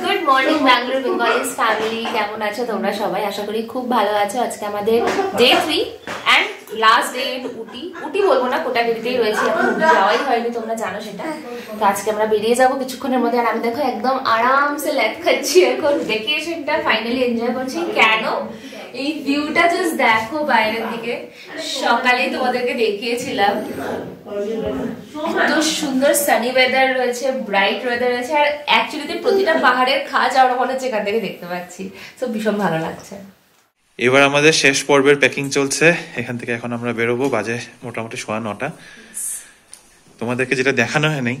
Good morning Bangalore Bengalis family, কেমন আছো তোমরা সবাই? আশা করি খুব ভালো আছো। আজকে আমাদের day 3 and last day in Ooty. Ooty বলবো না, কোটাগিরিতেই রয়েছে, এখন উটি যাওয়াই হয়নি, তোমরা জানো সেটা। তো আজকে আমরা বেরিয়ে যাবো কিছুক্ষণের মধ্যে। আর আমি দেখো একদম আরামসে ল্যাদ খাচ্ছি, এখন ভ্যাকেশনটা ফাইনালি এনজয় করছি। কেন? এই ভিউটা জাস্ট দেখো বাইরের দিকে। সকালেই তোমাদেরকে দেখিয়েছিলাম তো সুন্দর সানি ওয়েদার রয়েছে, ব্রাইট ওয়েদার রয়েছে, আর অ্যাকচুয়ালি প্রতিটা পাহাড়ের খাঁজ আমরা মনে হচ্ছে এখান থেকে দেখতে পাচ্ছি। তো ভীষণ ভালো লাগছে। এবার আমাদের শেষ পর্বের প্যাকিং চলছে। এখান থেকে এখন আমরা বেরোবো, বাজে মোটামুটি 9:15। তোমাদেরকে যেটা দেখানো হয়নি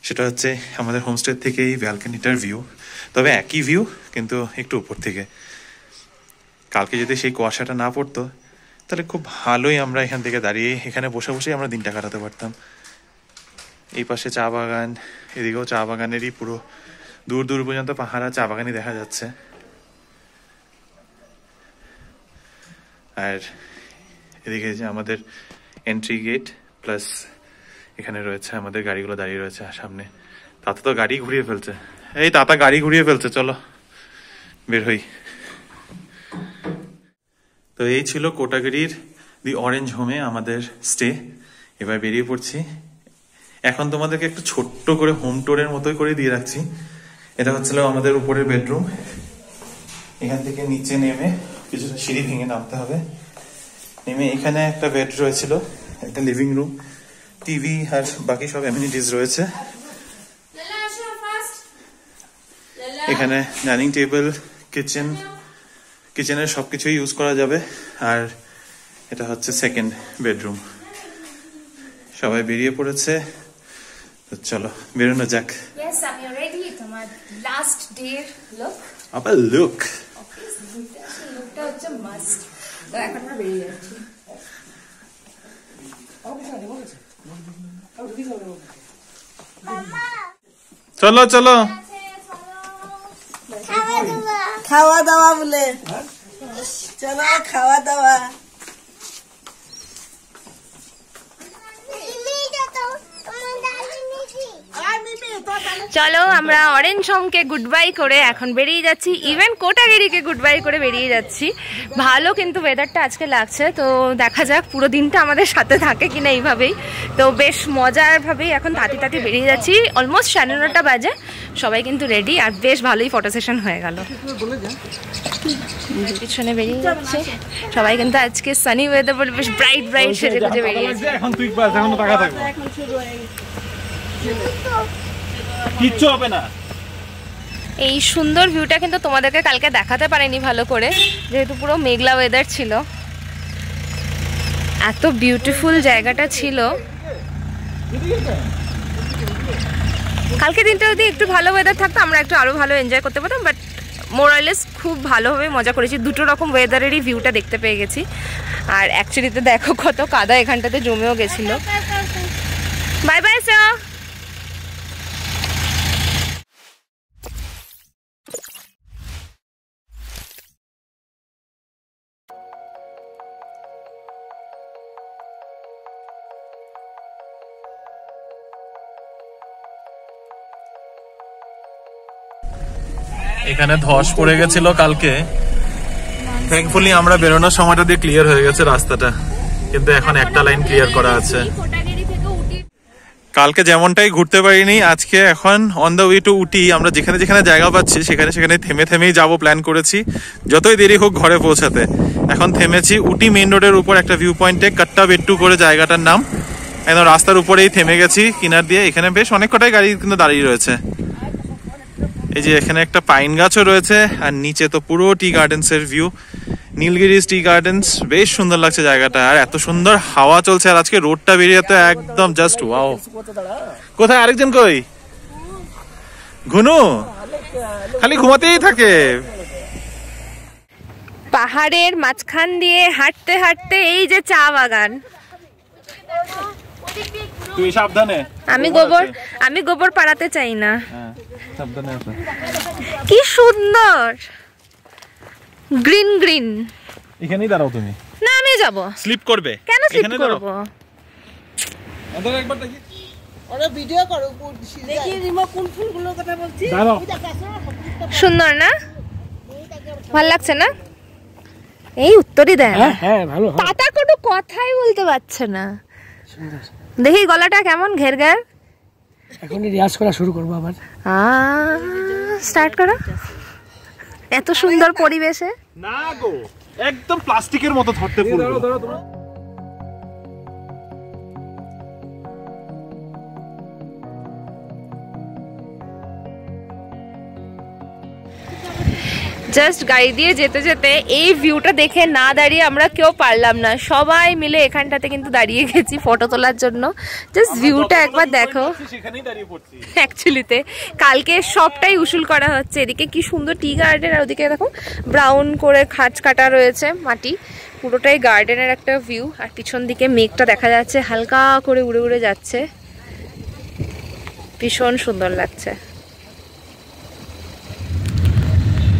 সেটা হচ্ছে আমাদের হোমস্টে থেকে এই ব্যালকনিটার ভিউ। তবে একই ভিউ, কিন্তু একটু উপর থেকে। কালকে যদি সেই কুয়াশাটা না পড়তো তাহলে খুব ভালোই আমরা এখান থেকে দাঁড়িয়ে এখানে বসে বসেই আমরা দিনটা কাটাতে পারতাম। এই পাশে চা বাগান, এদিকেও চা বাগানেরই পুরো দূর দূর পর্যন্ত পাহাড় আর চা বাগানই দেখা যাচ্ছে। আর এদিকে যে আমাদের এন্ট্রি গেট, প্লাস এখানে রয়েছে আমাদের গাড়িগুলো দাঁড়িয়ে রয়েছে সামনে। তাতা তো গাড়ি ঘুরিয়ে ফেলছে, এই তাতা গাড়ি ঘুরিয়ে ফেলছে, চলো বের হই। তো এই ছিল কোটাগিরির দি অরেঞ্জ হোমে আমাদের স্টে। এবার বেরিয়ে পড়ছি। এখন তোমাদেরকে একটু ছোট্ট করে হোম ট্যুরের মতোই করে দিয়ে রাখছি। এটা হচ্ছিল আমাদের উপরের বেডরুম। এখান থেকে নিচে নেমে কিছুটা সিঁড়ি ভেঙে নামতে হবে। নেমে এখানে একটা বেড রয়েছিল, একটা লিভিং রুম, টিভি আর বাকি সব অ্যামিনিটিস রয়েছে। এখানে ডাইনিং টেবিল, কিচেনের সবকিছুই ইউজ করা যাবে। আর এটা হচ্ছে সেকেন্ড বেডরুম। সবাই বেরিয়ে পড়েছে, তো চলো বেরোনো যাক। Yes, আমি রেডি। তোমার লাস্ট ডে লুক। আবার লুক, লুকটা হচ্ছে মাস্ট। তো এখন আমরা বেরিয়ে যাচ্ছি। চলো চলো খাওয়া দাওয়া বলে, চলো খাওয়া দাওয়া। চলো আমরা অরেঞ্জ হোমকে গুড বাই করে এখন বেরিয়ে যাচ্ছি। ইভেন কোটাগিরিকে গুড বাই করে বেরিয়ে যাচ্ছি। ভালো কিন্তু ওয়েদারটা আজকে লাগছে, তো দেখা যাক পুরো দিনটা আমাদের সাথে থাকে কিনা এইভাবেই। তো বেশ মজার ভাবেই এখন তাঁতি বেরিয়ে যাচ্ছি। অলমোস্ট 9:30 বাজে, সবাই কিন্তু রেডি, আর বেশ ভালোই ফটো সেশন হয়ে গেল। পিছনে বেরিয়ে যাচ্ছে সবাই, কিন্তু আজকে সানি ওয়েদার বলে বেশ ব্রাইট ব্রাইট সেজে গুজে বেরিয়ে যাচ্ছে। কিচ্ছু হবে না। এই সুন্দর ভিউটা কিন্তু তোমাদেরকে কালকে দেখাতে পারিনি ভালো করে, যেহেতু পুরো মেঘলা ওয়েদার ছিল। এত বিউটিফুল জায়গাটা ছিল। কালকে দিনটা যদি একটু ভালো ওয়েদার থাকতো আমরা একটু আরো ভালো এনজয় করতে পারতাম, বাট মোরালেস খুব ভালোভাবে মজা করেছি। দুটো রকম ওয়েদারেরই ভিউটা দেখতে পেয়ে গেছি। আর অ্যাকচুয়ালিতে দেখো কত কাদা এখানটাতে জমেও গেছিল। Bye bye sir. এখানে ধস পড়ে গেছিল কালকে, থ্যাঙ্কফুলি আমরা বেরোনোর সময়টা দিয়ে ক্লিয়ার হয়ে গেছে রাস্তাটা, কিন্তু এখন একটা লাইন ক্লিয়ার করা আছে। কালকে যেমনটাই ঘুরতে পারিনি, আজকে এখন অন দ্য ওয়ে টু উটি। আমরা যেখানে যেখানে জায়গা পাচ্ছি সেখানে থেমেই যাবো প্ল্যান করেছি, যতই দেরি হোক ঘরে পৌঁছাতে। এখন থেমেছি উটি মেইন রোডের উপর একটা ভিউ পয়েন্টে, কাট্টা বেট্টু করে জায়গাটার নাম। একদম রাস্তার উপরেই থেমে গেছি কিনার দিয়ে। এখানে বেশ অনেক কটাই গাড়ি কিন্তু দাঁড়িয়ে রয়েছে। এই যে এখানে একটা পাইন গাছও রয়েছে, আর নিচে তো পুরো টি গার্ডেন্স এর ভিউ, নীলগিরিজ টি গার্ডেন্স। বেশ সুন্দর লাগছে জায়গাটা, আর এত সুন্দর হাওয়া চলছে। আর আজকে রোডটা বেরিয়ে তো একদম জাস্ট ওয়াও। কোথায় আরেকজন? কই ঘুনু? খালি ঘুমাতেই থাকে। পাহাড়ের মাঝখান দিয়ে হাঁটতে হাঁটতে এই যে চা বাগান। তুই সাবধানে। আমি গোবর পাড়াতে চাই না। সাবধানে। কি সুন্দর গ্রিন গ্রিন। এখানেই দাঁড়াও তুমি। না আমি যাব। স্লিপ করবে? কেন স্লিপ করব? আদর একবার দেখি। ওরা ভিডিও করো, দেখি রিমো কোন ফুলগুলোর কথা বলছি। দাঁড়াও। সুন্দর না? ভাল লাগছে না? এই উত্তরই দেয় না। হ্যাঁ ভালো। টাটা কোনো কথাই বলতে পারছে না। দেখি গলাটা কেমন ঘের ঘের। এখন রিয়াজ করা শুরু করবো আবার। স্টার্ট করো। এত সুন্দর পরিবেশে। না গো, একদম প্লাস্টিকের মতো ধরতে পুরো। জাস্ট গাড়ি দিয়ে যেতে যেতে এই ভিউটা দেখে না দাঁড়িয়ে আমরা কেউ পারলাম না, সবাই মিলে এখানটাতে কিন্তু দাঁড়িয়ে গেছি ফটো তোলার জন্য। জাস্ট ভিউটা একবার দেখো। অ্যাকচুয়ালিতে কালকে সবটাই উসুল করা হচ্ছে। এদিকে কি সুন্দর টি গার্ডেন, আর ওদিকে দেখো ব্রাউন করে খাঁজ কাটা রয়েছে মাটি, পুরোটাই গার্ডেনের একটা ভিউ। আর পিছন দিকে মেঘটা দেখা যাচ্ছে হালকা করে উড়ে উড়ে যাচ্ছে, ভীষণ সুন্দর লাগছে।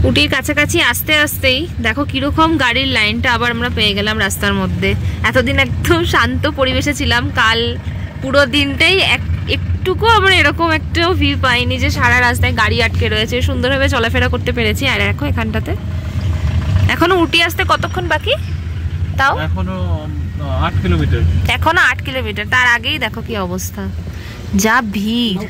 উটির কাছাকাছি আসতে আসতেই দেখো কিরকম গাড়ির লাইনটা আবার আমরা পেয়ে গেলাম রাস্তার মধ্যে। এতদিন একদম শান্ত পরিবেশে ছিলাম, কাল পুরো দিনটাই একটুকু আমরা এরকম একটা ভিউ পাইনি যে সারা রাস্তায় গাড়ি আটকে রয়েছে। সুন্দরভাবে চলাফেরা করতে পেরেছি। আর দেখো এখানটাতে এখনো উটি আসতে কতক্ষণ বাকি? তাও এখনো 8 কিলোমিটার। এখনো 8 কিলোমিটার। তার আগেই দেখো কি অবস্থা, যা ভিড়।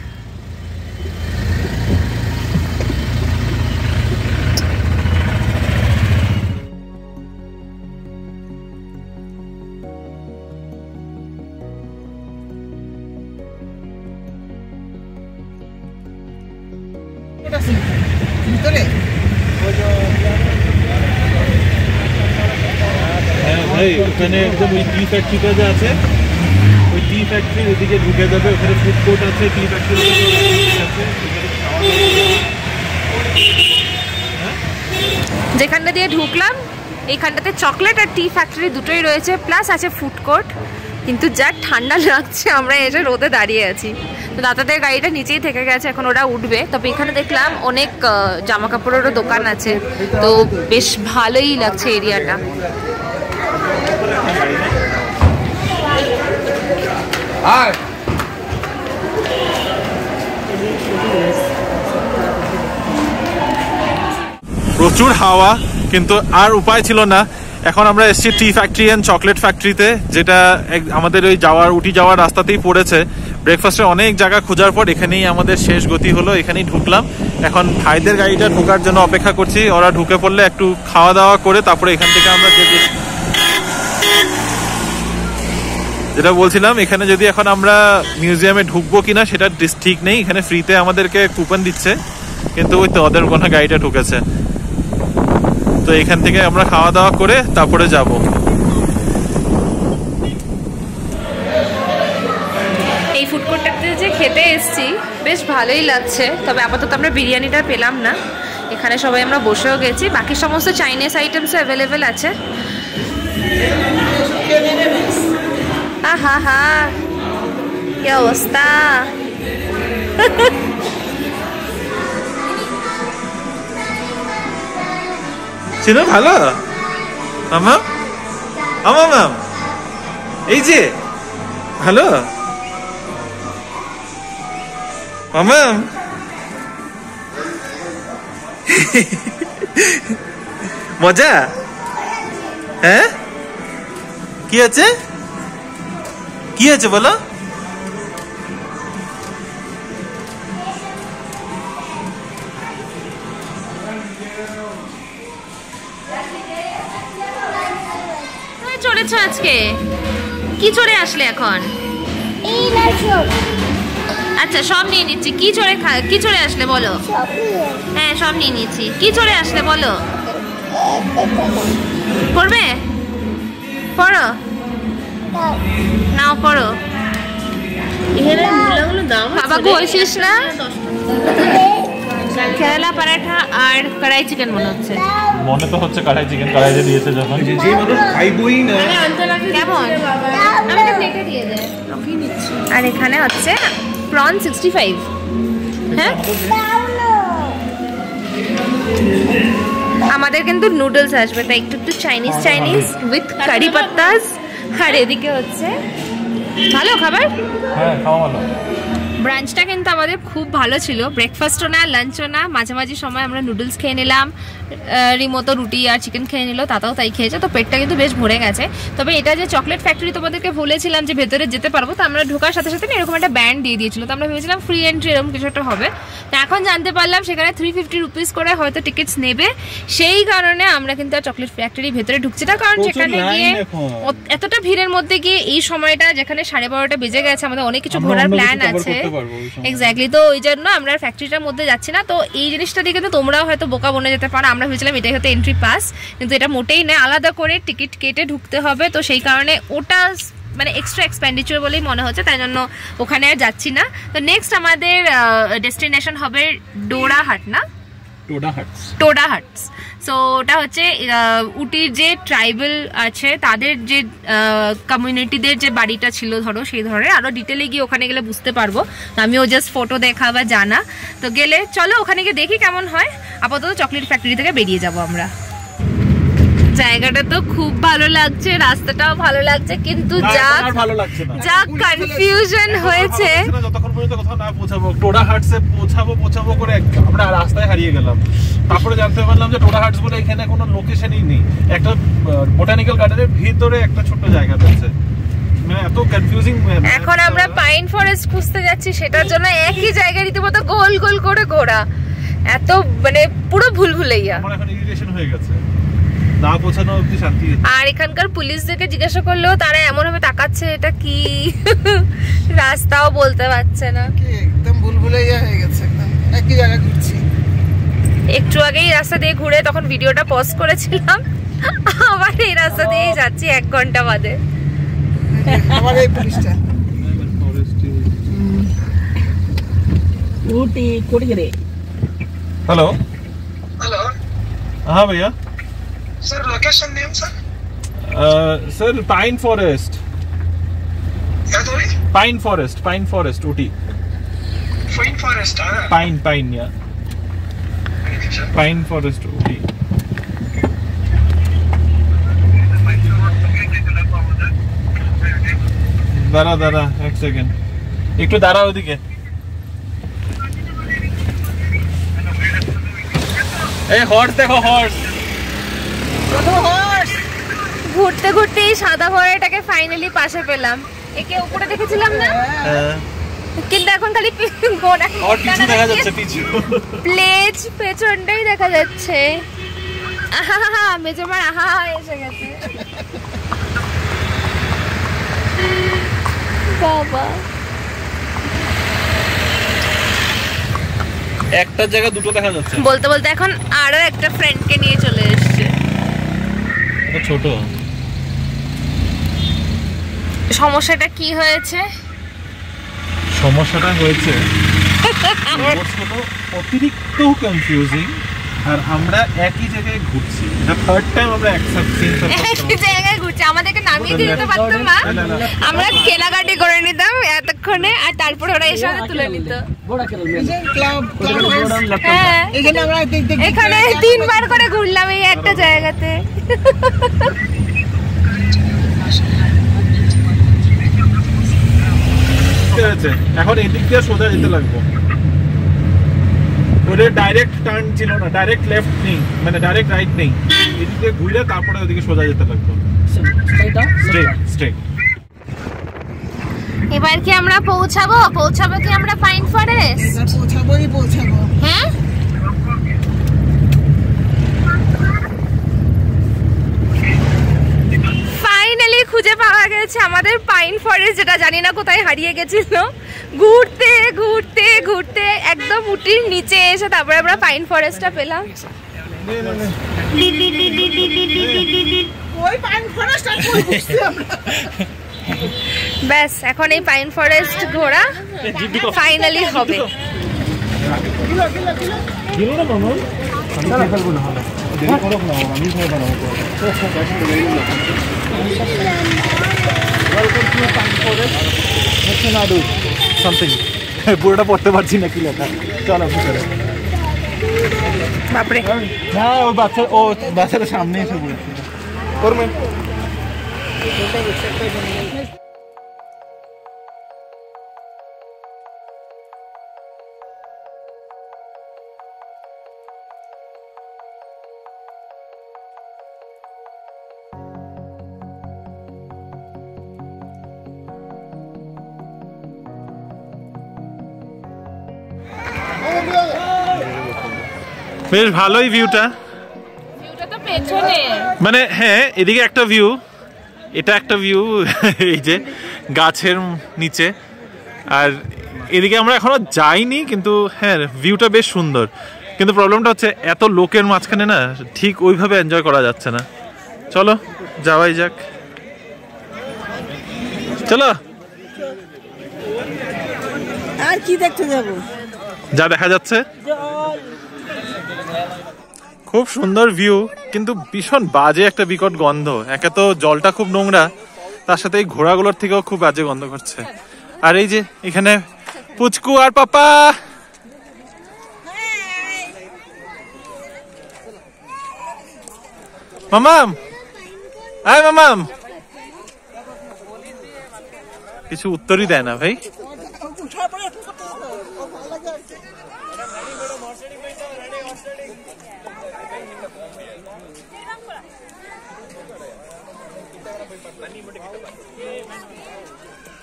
হ্যাঁ ভাই, ওখানে একদম ওই টি ফ্যাক্টরিটা যে আছে, ওই টি ফ্যাক্টরির ওদিকে ঢুকে যাবে। ওখানে ফুড কোর্ট আছে, টি ফ্যাক্টরি আছে। যেখানটা দিয়ে ঢুকলাম এইখানটাতে চকলেট আর টি ফ্যাক্টরি দুটোই রয়েছে, প্লাস আছে ফুড কোর্ট। কিন্তু যা ঠান্ডা লাগছে, আমরা এসে রোদে দাঁড়িয়ে আছি। তো দাদাদের গাড়িটা নিচেই থেকে গেছে, এখন ওরা উঠবে। তবে এখানে দেখলাম অনেক জামা কাপড়েরও দোকান আছে, তো বেশ ভালোই লাগছে এরিয়াটা। প্রচুর হাওয়া, কিন্তু আর উপায় ছিল না। এখন আমরা এসেছি টি ফ্যাক্টরি অ্যান্ড চকলেট ফ্যাক্টরিতে, যেটা আমাদের ওই উটি যাওয়ার রাস্তাতেই পড়েছে। ব্রেকফাস্টের অনেক জায়গা খোঁজার পর এখানেই আমাদের শেষ গতি হলো, এখানেই ঢুকলাম। এখন ভাইদের গাড়িটা ঢোকার জন্য অপেক্ষা করছি। ওরা ঢুকে পড়লে একটু খাওয়া দাওয়া করে তারপরে এখান থেকে আমরা যেটা বলছিলাম, এখানে যদি এখন আমরা মিউজিয়ামে ঢুকবো কিনা সেটা ঠিক নেই। এখানে ফ্রিতে আমাদেরকে কুপন দিচ্ছে, কিন্তু ওই তো ওদের কোনো গাড়িটা ঢুকেছে। তো এখান থেকে আমরা খাওয়া দাওয়া করে তারপরে যাব। এই ফুড কোর্টটাতে যে খেতে এসেছি বেশ ভালোই লাগছে, তবে আপাতত আমরা বিরিয়ানিটা পেলাম না। এখানে সবাই আমরা বসেও গেছি, বাকি সমস্ত চাইনিজ আইটেমস অ্যাভেলেবেল আছে। আহা হা, কি অবস্থা! ছিল ভালো মামা, আমার ম্যাম এই যে ভালো মামা। মজা? হ্যাঁ, কি আছে কি আছে বলো? চড়েছ আজকে? কি চড়ে আসলে এখন? আচ্ছা সব নিয়ে নিচ্ছি। কি চড়ে আসলে বলো? হ্যাঁ সব নিয়ে নিচ্ছি। কি চড়ে আসলে বলো? পড়বে? পড়ো, নাও পড়ো। বাবা বলছিস না? কেরালা পরাঠা আর কড়াই চিকেন মনে হচ্ছে। মনে তো হচ্ছে কড়াই চিকেন, কড়াই যে দিয়েছে যখন। যে মানুষ খাইবই না কেমন? আমাকে প্লেটে দিয়ে দে। আর এখানে হচ্ছে প্রন 65। হ্যাঁ, আমাদের কিন্তু নুডলস আসবে, তাই একটু একটু চাইনিজ উইথ কারি পাত্তাস। আর এদিকে হচ্ছে ভালো খাবার। হ্যাঁ খাওয়া ভালো। ব্রাঞ্চটা কিন্তু আমাদের খুব ভালো ছিল, ব্রেকফাস্টও না লাঞ্চও না, মাঝামাঝি সময় আমরা নুডলস খেয়ে নিলাম, রিমতো রুটি আর চিকেন খেয়ে নিল, তাতাও তাই খেয়েছে, তো পেটটা কিন্তু বেশ ভরে গেছে। তবে এটা যে চকলেট ফ্যাক্টরি তোমাদেরকে বলেছিলাম যে ভেতরে যেতে পারবো, তো আমরা ঢোকার সাথে সাথে এরকম একটা ব্যান্ড দিয়ে দিয়েছিল, তো আমরা ভেবেছিলাম ফ্রি এন্ট্রি এরকম কিছু একটা হবে, তো এখন জানতে পারলাম সেখানে 350 রুপিস করে হয়তো টিকিটস নেবে, সেই কারণে আমরা কিন্তু আর চকলেট ফ্যাক্টরি ভেতরে ঢুকছি না, কারণ সেখানে গিয়ে এতটা ভিড়ের মধ্যে গিয়ে এই সময়টা যেখানে 12:30 বেজে গেছে, আমাদের অনেক কিছু ঘোরার প্ল্যান আছে, এক্স্যাক্টলি, তো ওই জন্য আমরা ফ্যাক্টরিটার মধ্যে যাচ্ছি না। তো এই জিনিসটা দেখে তো তোমরাও হয়তো বোকা বনে যেতে পারো, আমরা ভেবেছিলাম এটাই হয়তো এন্ট্রি পাস, কিন্তু এটা মোটেই নয়, আলাদা করে টিকিট কেটে ঢুকতে হবে, তো সেই কারণে ওটা মানে এক্সট্রা এক্সপেন্ডিচার বলেই মনে হচ্ছে, তাই জন্য ওখানে আর যাচ্ছি না। তো নেক্সট আমাদের ডেস্টিনেশন হবে ডোরাহাট, না টোডা হাটস। সো ওটা হচ্ছে উটির যে ট্রাইবাল আছে তাদের যে কমিউনিটিদের যে বাড়িটা ছিল ধরো সেই ধরনের, আরো ডিটেলে গিয়ে ওখানে গেলে বুঝতে পারবো, তো আমিও জাস্ট ফটো দেখা বা জানা, তো গেলে চলো ওখানে গিয়ে দেখি কেমন হয়। আপাতত চকলেট ফ্যাক্টরি থেকে বেরিয়ে যাব আমরা। জায়গাটা তো খুব ভালো লাগছে, রাস্তাটাও ভালো লাগছে, কিন্তু যা কনফিউশন হয়েছে, যতক্ষণ পর্যন্ত কোথাও না পৌঁছাবো, টোডা হাটসে পৌঁছাবো করে আমরা রাস্তায় হারিয়ে গেলাম। তারপরে জানতে পারলাম যে টোডা হাটস বলে এখানে কোনো লোকেশনই নেই, একটা বোটানিক্যাল গার্ডেনের ভিতরে একটা ছোট্ট জায়গা রয়েছে, মানে এত কনফিউজিং। এখন আমরা পাইন ফরেস্ট খুঁজতে যাচ্ছি, সেটার জন্য একই জায়গা রীতিমতো গোল গোল করে ঘোরা, এত মানে পুরো ভুলভুলাইয়া। আমার এখন ইরিটেশন হয়ে গেছে, না পৌঁছানো অবধি শান্তি। আর এখানকার পুলিশদেরকে জিজ্ঞাসা করলেও তারা এমন ভাবে তাকাচ্ছে, এটা কি রাস্তাও বলতে পারছে না, একদম ভুলভুলাইয়া হয়ে গেছে, একদম একই জায়গা ঘুরছি। একটু আগেই রাস্তা দিয়ে ঘুরে তখন ভিডিওটা পজ করেছিলাম, আবার এই রাস্তা দিয়েই যাচ্ছি 1 ঘন্টা বাদে। আমার এই পুলিশটা ऊटी कोडगिरे। हेलो हेलो, हाँ भैया। Sir location name sir? Sir pine forest. क्या तो है? Pine forest Ooty. Fine forest है। पाइन या पाइन फॉरेस्ट ऊटी। दारा एक सेकेंड, একটু দাঁড়াও ওদিকে। এই হর্স দেখো, হর্স ঘুরতে ঘুরতে এই সাদা ঘোড়াটাকে ফাইনালি পাশে পেলাম, একে উপরে দেখেছিলাম না, কিন্তু এখন খালি ঘোড়া আর কিছু দেখা যাচ্ছে, পিছু প্লেজ পেছনটাই দেখা যাচ্ছে। আহা মেজমার আহা এসে গেছে বাবা, একটা জায়গা দুটো দেখা যাচ্ছে। বলতে বলতে এখন আরো একটা ফ্রেন্ডকে নিয়ে চলে এসেছে। ছোট সমস্যাটা কি হয়েছে? সমস্যাটা হয়েছে অতিরিক্ত কনফিউজিং, আর আমরা একই জায়গায় ঘুরছি, এটা থার্ড টাইম আমরা একই জায়গায় ঘুরছি, আমাদেরকে নামিয়ে দিতে পারতো না, আমরা কেনাকাটি করে নিতাম এতক্ষণে, আর তারপর ওরা এসে তুলে নিত। হ্যাঁ, এখানে 3 বার করে ঘুরলাম এই একটা জায়গাতে। এখন এদিক দিয়ে সোজা যেতে লাগবো, ওদের ডাইরেক্ট টার্ন ছিল না, ডাইরেক্ট লেফট নেই, মানে ডাইরেক্ট রাইট নেই, এদিক দিয়ে ঘুরে তারপরে ওদিকে সোজা যেতে লাগতো, স্ট্রেট। এবার কি আমরা পৌঁছাবো কি আমরা পাইন ফরেস্ট? পৌঁছাবো। হ্যাঁ, ফাইনালি খুঁজে পাওয়া গেছে আমাদের পাইন ফরেস্ট, যেটা জানি না কোথায় হারিয়ে গেছিল। ঘুরতে ঘুরতে ঘুরতে একদম উটির নিচে এসে তারপরে আমরা পাইন ফরেস্টটা পেলাম। ওই পাইন ফরেস্ট আর কই ঘুরছি আমরা। ব্যাস, এখন এই পাইন ফরেস্ট ঘোরা ফাইনালি হবে। পুরোটা পড়তে পারছি না কি লেখা, চলো বাপরে, হ্যাঁ ওই বাচ্চাটা সামনে এসে পড়েছিল ওর মেয়ে। বেশ ভালোই ভিউটা, মানে হ্যাঁ এদিকে একটা ভিউ, এটা একটা ভিউ এই যে গাছের নিচে, আর এদিকে আমরা এখনো যাইনি কিন্তু হ্যাঁ ভিউটা বেশ সুন্দর, কিন্তু প্রবলেমটা হচ্ছে এত লোকের মাঝখানে না ঠিক ওইভাবে এনজয় করা যাচ্ছে না। চলো যাওয়াই যাক, চলো। আর কি দেখতে যাবো? যা দেখা যাচ্ছে খুব সুন্দর ভিউ, কিন্তু ভীষণ বাজে একটা বিকট গন্ধ। একে তো জলটা খুব নোংরা, তার সাথে এই ঘোড়াগুলোর থেকেও খুব বাজে গন্ধ করছে। আর এই যে এখানে পুচকু আর পাপা, মামাম আয় মামাম, কিছু উত্তরই দেয় না ভাই।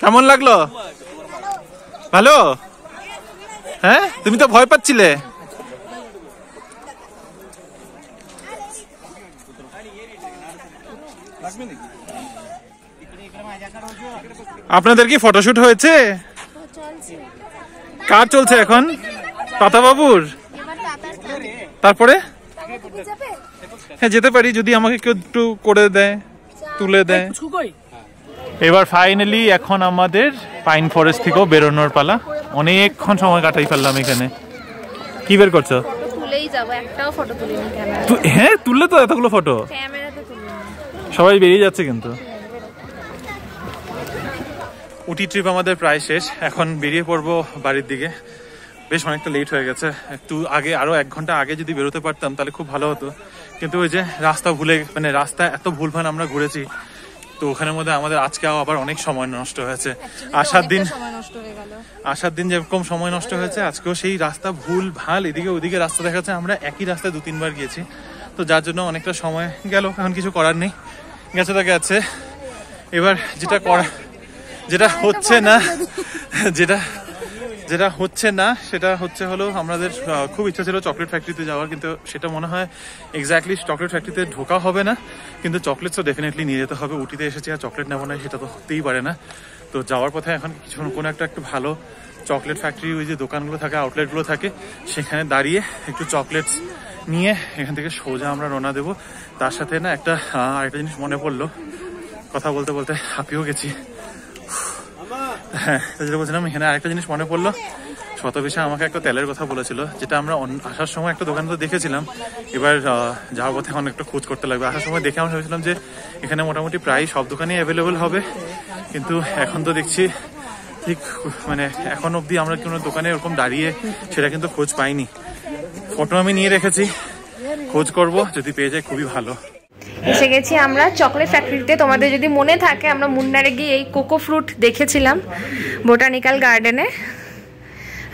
কেমন লাগলো? ভালো? হ্যাঁ তুমি তো ভয় পাচ্ছিলে। আপনাদের কি ফটোশুট হয়েছে? কার চলছে এখন? পাতা বাবুর। তারপরে হ্যাঁ যেতে পারি যদি আমাকে কেউ একটু করে দেয়, তুলে দেয়। এবার ফাইনালি এখন আমাদের পাইন ফরেস্ট থেকেও বেরোনোর পালা। অনেকক্ষণ সময় কাটাই ফেললাম এখানে। কি বের করছো? তুলেই যাবো, একটাও ফটো তুলিনি ক্যামেরা। হ্যাঁ তুললে তো এতগুলো ফটো, ক্যামেরাতে তুললাম। সবাই বেরিয়ে যাচ্ছে কিন্তু। উটি ট্রিপ আমাদের প্রায় শেষ, এখন বেরিয়ে পড়বো বাড়ির দিকে। বেশ অনেকটা লেট হয়ে গেছে, একটু আগে আরো 1 ঘন্টা আগে যদি বেরোতে পারতাম তাহলে খুব ভালো হতো, কিন্তু ওই যে রাস্তা ভুলে, মানে রাস্তা এত ভুলভাল আমরা ঘুরেছি, তো ওখানের মধ্যে আমাদের আজকে আবার অনেক সময় নষ্ট হয়েছে। আসার দিন যেরকম সময় নষ্ট হয়েছে, আজকেও সেই রাস্তা ভুল ভাল, এদিকে ওদিকে রাস্তা দেখাচ্ছে। আমরা একই রাস্তায় 2-3 বার গিয়েছি, তো যার জন্য অনেকটা সময় গেল। এখন কিছু করার নেই, গেছে তো গেছে। এবার যেটা হচ্ছে না সেটা হচ্ছে হলো, আমাদের খুব ইচ্ছা ছিল চকলেট ফ্যাক্টরিতে যাওয়ার, কিন্তু সেটা মনে হয় এক্স্যাক্টলি চকলেট ফ্যাক্টরিতে ঢোকা হবে না, কিন্তু চকলেটস তো ডেফিনেটলি নিয়ে যেতে হবে। উটিতে এসেছি আর চকলেট নেবো না, সেটা তো হতেই পারে না। তো যাওয়ার পথে এখন কিছু কোনো একটু ভালো চকলেট ফ্যাক্টরি, ওই যে দোকানগুলো থাকে, আউটলেটগুলো থাকে, সেখানে দাঁড়িয়ে একটু চকলেটস নিয়ে এখান থেকে সোজা আমরা রওনা দেবো। তার সাথে না আরেকটা জিনিস মনে পড়লো, কথা বলতে বলতে হাঁপিয়েও গেছি। হ্যাঁ যেটা বলছিলাম, এখানে আরেকটা জিনিস মনে পড়লো, শতবিশা আমাকে একটা তেলের কথা বলেছিল, যেটা আমরা আসার সময় একটা দোকানে তো দেখেছিলাম, এবার যাওয়ার পথে এখন একটু খোঁজ করতে লাগবে। আসার সময় দেখে আমরা ভেবেছিলাম যে এখানে মোটামুটি প্রায় সব দোকানেই অ্যাভেলেবেল হবে, কিন্তু এখন তো দেখছি ঠিক মানে এখন অবধি আমরা কোনো দোকানে এরকম দাঁড়িয়ে সেটা কিন্তু খোঁজ পাইনি। ফটো আমি নিয়ে রেখেছি, খোঁজ করব, যদি পেয়ে যায় খুবই ভালো। এসে গেছি আমরা চকলেট ফ্যাক্টরিতে। তোমাদের যদি মনে থাকে, আমরা মুন্নারে গিয়ে এই কোকো ফ্রুট দেখেছিলাম বোটানিক্যাল গার্ডেনে।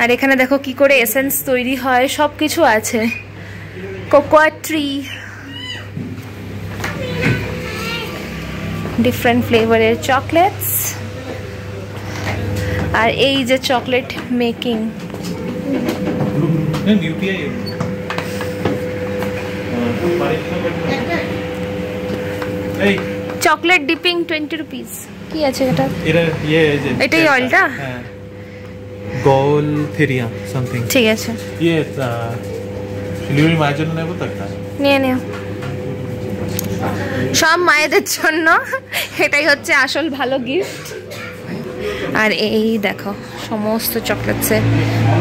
আর এখানে দেখো কি করে এসেন্স তৈরি হয়, সব কিছু আছে। কোকোয়া ট্রি, ডিফারেন্ট ফ্লেভারের চকলেটস, আর এই যে chocolate making. Chocolate dipping 20 rupees. কি আছে এটা? এটাই অয়েলটা? গোল থেরিয়া সামথিং। ঠিক আছে, ডেলিভারি মায়ের জন্য নেব তো একটা। নিয়ে নিও, সব মায়েদের জন্য, এটাই হচ্ছে আসল ভালো গিফট। আর এই দেখো সমস্ত চকলেটসে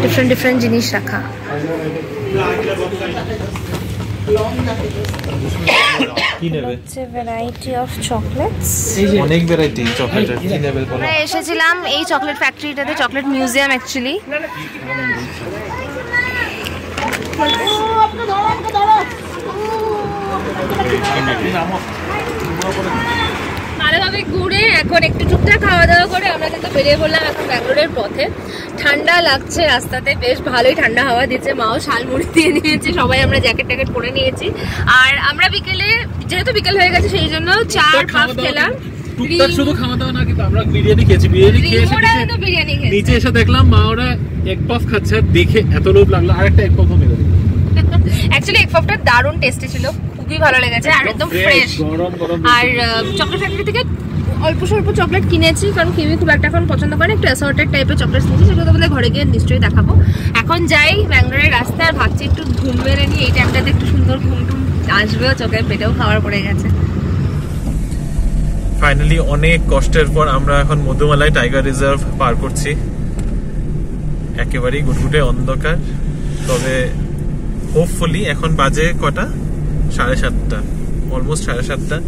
ডিফারেন্ট ডিফারেন্ট জিনিস রাখা। কি নেবে? হচ্ছে ভ্যারাইটি অফ চকলেটস, অনেক ভ্যারাইটি চকলেটের। কি নেবে বলো? আমরা এসেছিলাম এই চকলেট ফ্যাক্টরিটাতে, চকলেট মিউজিয়াম অ্যাকচুয়ালি। ভালোভাবে ঘুরে এখন একটু টুকটাক খাওয়া দাওয়া করে আমরা কিন্তু বেরিয়ে পড়লাম এখন ব্যাঙ্গালোরের পথে। ঠান্ডা লাগছে রাস্তাতে, বেশ ভালোই ঠান্ডা হাওয়া দিচ্ছে, মাও শালমুড়ি দিয়ে নিয়েছে, সবাই আমরা জ্যাকেট ট্যাকেট পরে নিয়েছি। আর আমরা বিকেলে, যেহেতু বিকেল হয়ে গেছে সেই জন্য চা আর পাফ খেলাম। টুকটাক শুধু খাওয়া দাওয়া না, কিন্তু আমরা বিরিয়ানি খেয়েছি। বিরিয়ানি খেয়ে তো বিরিয়ানি খেয়েছি। নিচে এসে দেখলাম মা ওরা এগ পাফ খাচ্ছে, দেখে এত লোভ লাগলো আরেকটা এগ পাফও মেরে দিল। অ্যাকচুয়ালি এগ পাফটা দারুণ টেস্টি ছিল, খুবই ভালো লেগেছে আর একদম ফ্রেশ। আর চকলেট ফ্যাক্টরি থেকে অল্প স্বল্প চকলেট কিনেছি, কারণ কিমি খুব একটা এখন পছন্দ করে, একটু অ্যাসর্টেড টাইপের চকলেট কিনেছি, সেগুলো তোমাদের ঘরে গিয়ে নিশ্চয়ই দেখাবো। এখন যাই ব্যাঙ্গালোরের রাস্তায়, আর ভাবছি একটু ঘুম মেরে নিই, এই টাইমটাতে একটু সুন্দর ঘুম টুম আসবেও, চোখে পেটেও খাবার পড়ে গেছে। ফাইনালি অনেক কষ্টের পর আমরা এখন মধুমালাই টাইগার রিজার্ভ পার করছি। একেবারেই গুটগুটে অন্ধকার, তবে হোপফুলি এখন বাজে কটা, 7:30, অলমোস্ট 7:30।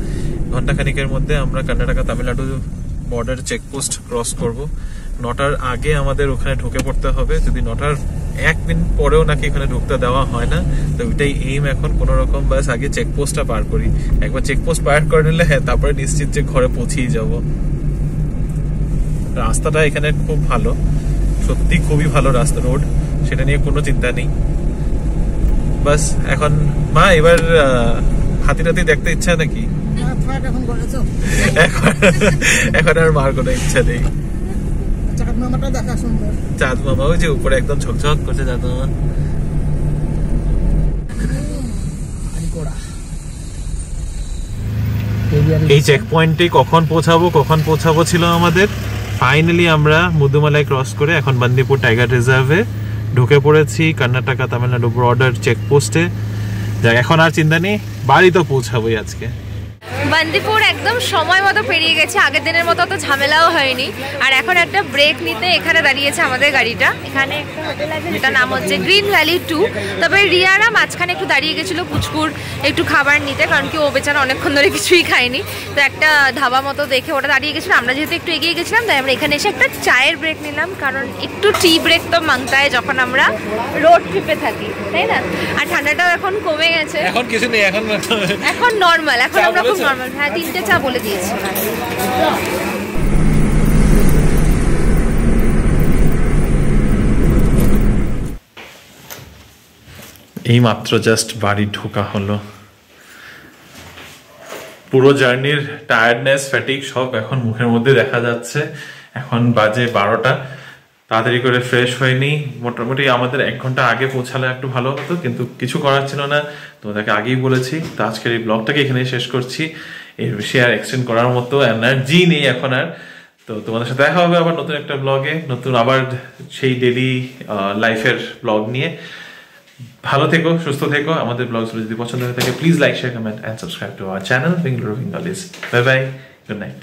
ঘন্টাখানিকের মধ্যে আমরা Karnataka Tamil Nadu border checkpost cross করব। 9টার আগে আমাদের ওখানে ঢুকে পড়তে হবে। যদি 9টার 1 মিনিট পরেও নাকি এখানে ঢুকতে দেওয়া হয় না, তো ওইটাই এইম এখন। কোন রকম বাস আগে চেকপোস্টটা পার করি, একবার চেকপোস্ট পার করে নিলে হ্যাঁ তারপরে নিশ্চিত যে ঘরে পৌঁছেই যাব। রাস্তাটা এখানে খুব ভালো, সত্যি খুবই ভালো রাস্তা, রোড, সেটা নিয়ে কোনো চিন্তা নেই। বাস এখন মা এবার হাতি টাতি দেখতে ইচ্ছা নাকি? এখন আর মার কোনো ইচ্ছা নেই। চাঁদ মামাটা দেখা সুন্দর, চাঁদ মামা ওই যে উপরে একদম ঝকঝক করছে চাঁদ মামা। এই চেক পয়েন্টে কখন পৌঁছাবো ছিল আমাদের। ফাইনালি আমরা মধুমালাই ক্রস করে এখন বান্দিপুর টাইগার রিজার্ভে ঢুকে পড়েছি, কর্ণাটকা তামিলনাড়ু বর্ডার চেকপোস্টে। যাক, এখন আর চিন্তা নেই, বাড়ি তো পৌঁছাবোই আজকে। বান্দিপুর একদম সময় মতো পেরিয়ে গেছে, আগের দিনের মতো তো ঝামেলাও হয়নি। আর এখন একটা ব্রেক নিতে এখানে দাঁড়িয়েছে আমাদের গাড়িটা। এখানে একটা হোটেল আছে যেটার নাম হচ্ছে গ্রিন ভ্যালি 2। তবে রিয়ারা মাঝখানে একটু দাঁড়িয়ে গেছিলো পুচকুর একটু খাবার নিতে, কারণ কি ও বেচারা অনেকক্ষণ ধরে কিছুই খায়নি। তো একটা ধাবা মতো দেখে ওটা দাঁড়িয়ে গেছিলো। আমরা যেহেতু একটু এগিয়ে গেছিলাম, তাই আমরা এখানে এসে একটা চায়ের ব্রেক নিলাম, কারণ একটু টি ব্রেক তো মানতে হয় যখন আমরা রোড ট্রিপে থাকি, তাই না? আর ঠান্ডাটাও এখন কমে গেছে, এখন কিছু নেই, এখন নর্মাল, এখন আমরা খুব নর্মাল। হ্যাঁ, 3টে চা বলে দিয়েছি। এই মাত্র জাস্ট বাড়ি ঢোকা হলো। পুরো জার্নির টায়ার্ডনেস, ফ্যাটিক সব এখন মুখের মধ্যে দেখা যাচ্ছে। এখন বাজে 12টা, তাড়াতাড়ি করে ফ্রেশ হয়নি। মোটামুটি আমাদের 1 ঘন্টা আগে পৌঁছালে একটু ভালো হতো, কিন্তু কিছু করার ছিল না, তোমাদেরকে আগেই বলেছি। তো আজকের এই ব্লগটাকে এখানে শেষ করছি। এর বেশি আর এক্সটেন্ড করার মতো এনার্জি নেই এখন আর। তো তোমাদের সাথে দেখা হবে আবার নতুন একটা ব্লগে, নতুন আবার সেই ডেইলি লাইফের ব্লগ নিয়ে। ভালো থেকো, সুস্থ থেকো। আমাদের ব্লগগুলো যদি পছন্দ হয়ে থাকে, please like, share, comment and subscribe to our channel Bengaluru Bengalis. Bye bye, good night.